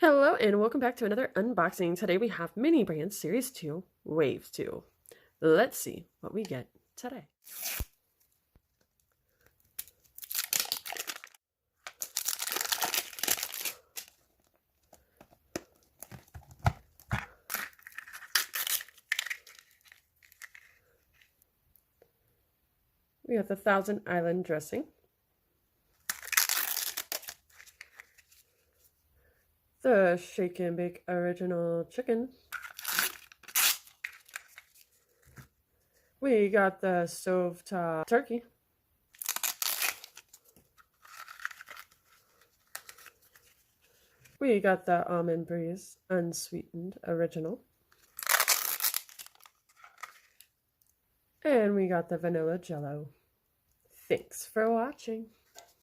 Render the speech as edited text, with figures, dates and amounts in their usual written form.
Hello and welcome back to another unboxing. Today we have Minibrands Series 2, Wave 2. Let's see what we get today. We have the Thousand Island dressing, the Shake and Bake Original Chicken. We got the Stovetop Turkey. We got the Almond Breeze Unsweetened Original. And we got the Vanilla Jello. Thanks for watching.